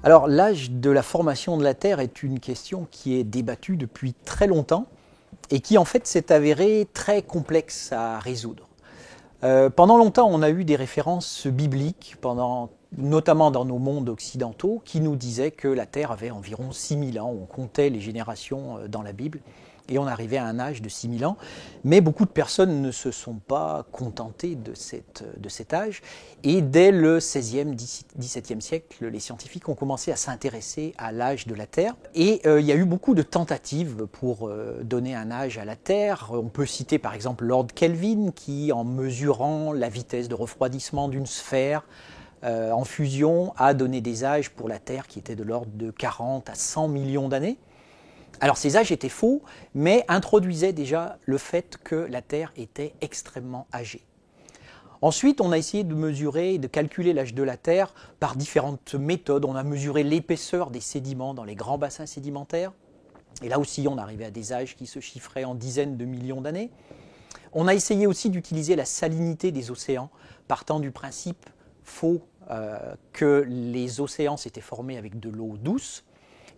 Alors l'âge de la formation de la Terre est une question qui est débattue depuis très longtemps et qui en fait s'est avérée très complexe à résoudre. Pendant longtemps, on a eu des références bibliques, notamment dans nos mondes occidentaux, qui nous disaient que la Terre avait environ 6000 ans. On comptait les générations dans la Bible et on arrivait à un âge de 6000 ans. Mais beaucoup de personnes ne se sont pas contentées de cet âge. Et dès le XVIe, XVIIe siècle, les scientifiques ont commencé à s'intéresser à l'âge de la Terre. Et il y a eu beaucoup de tentatives pour donner un âge à la Terre. On peut citer par exemple Lord Kelvin qui, en mesurant la vitesse de refroidissement d'une sphère en fusion, a donné des âges pour la Terre qui étaient de l'ordre de 40 à 100 millions d'années. Alors ces âges étaient faux, mais introduisaient déjà le fait que la Terre était extrêmement âgée. Ensuite, on a essayé de mesurer et de calculer l'âge de la Terre par différentes méthodes. On a mesuré l'épaisseur des sédiments dans les grands bassins sédimentaires. Et là aussi, on arrivait à des âges qui se chiffraient en dizaines de millions d'années. On a essayé aussi d'utiliser la salinité des océans, partant du principe faux que les océans s'étaient formés avec de l'eau douce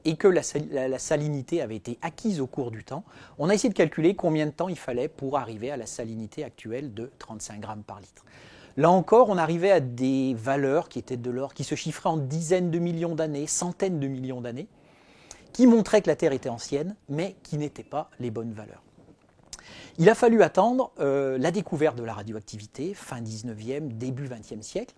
et que la salinité avait été acquise au cours du temps. On a essayé de calculer combien de temps il fallait pour arriver à la salinité actuelle de 35 grammes par litre. Là encore, on arrivait à des valeurs qui étaient de l'ordre, qui se chiffraient en dizaines de millions d'années, centaines de millions d'années, qui montraient que la Terre était ancienne, mais qui n'étaient pas les bonnes valeurs. Il a fallu attendre la découverte de la radioactivité, fin 19e, début 20e siècle,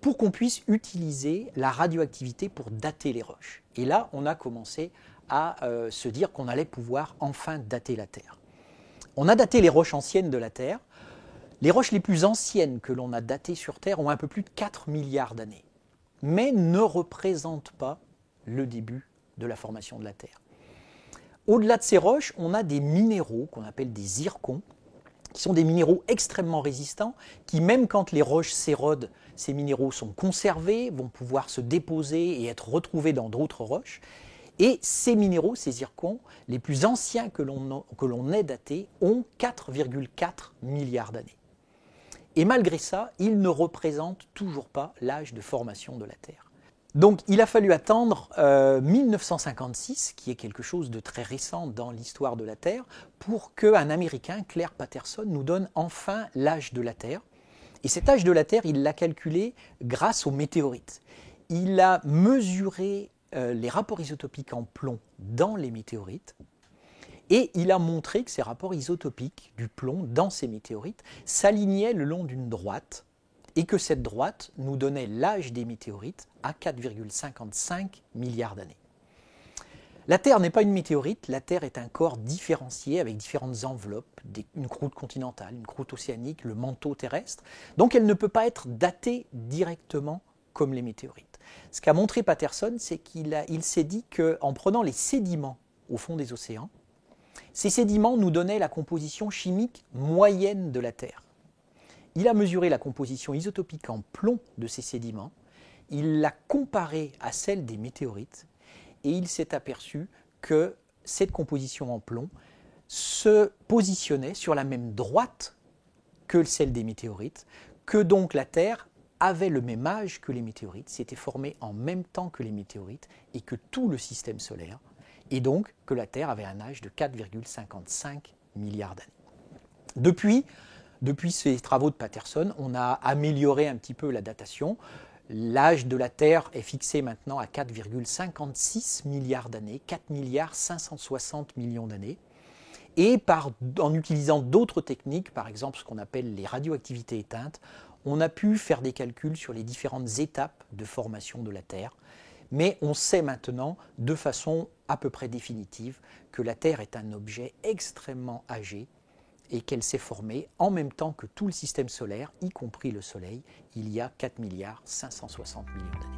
pour qu'on puisse utiliser la radioactivité pour dater les roches. Et là, on a commencé à se dire qu'on allait pouvoir enfin dater la Terre. On a daté les roches anciennes de la Terre. Les roches les plus anciennes que l'on a datées sur Terre ont un peu plus de 4 milliards d'années, mais ne représentent pas le début de la formation de la Terre. Au-delà de ces roches, on a des minéraux qu'on appelle des zircons, qui sont des minéraux extrêmement résistants, qui même quand les roches s'érodent, ces minéraux sont conservés, vont pouvoir se déposer et être retrouvés dans d'autres roches. Et ces minéraux, ces zircons, les plus anciens que l'on ait datés, ont 4,4 milliards d'années. Et malgré ça, ils ne représentent toujours pas l'âge de formation de la Terre. Donc il a fallu attendre 1956, qui est quelque chose de très récent dans l'histoire de la Terre, pour qu'un Américain, Clair Patterson, nous donne enfin l'âge de la Terre. Et cet âge de la Terre, il l'a calculé grâce aux météorites. Il a mesuré les rapports isotopiques en plomb dans les météorites, et il a montré que ces rapports isotopiques du plomb dans ces météorites s'alignaient le long d'une droite, et que cette droite nous donnait l'âge des météorites à 4,55 milliards d'années. La Terre n'est pas une météorite, la Terre est un corps différencié avec différentes enveloppes, une croûte continentale, une croûte océanique, le manteau terrestre, donc elle ne peut pas être datée directement comme les météorites. Ce qu'a montré Patterson, c'est qu'il s'est dit qu'en prenant les sédiments au fond des océans, ces sédiments nous donnaient la composition chimique moyenne de la Terre. Il a mesuré la composition isotopique en plomb de ces sédiments, il l'a comparée à celle des météorites et il s'est aperçu que cette composition en plomb se positionnait sur la même droite que celle des météorites, que donc la Terre avait le même âge que les météorites, s'était formée en même temps que les météorites et que tout le système solaire, et donc que la Terre avait un âge de 4,55 milliards d'années. Depuis ces travaux de Patterson, on a amélioré un petit peu la datation. L'âge de la Terre est fixé maintenant à 4,56 milliards d'années, 4 milliards 560 millions d'années. Et en utilisant d'autres techniques, par exemple ce qu'on appelle les radioactivités éteintes, on a pu faire des calculs sur les différentes étapes de formation de la Terre. Mais on sait maintenant, de façon à peu près définitive, que la Terre est un objet extrêmement âgé, et qu'elle s'est formée en même temps que tout le système solaire, y compris le Soleil, il y a 4 milliards 560 millions d'années.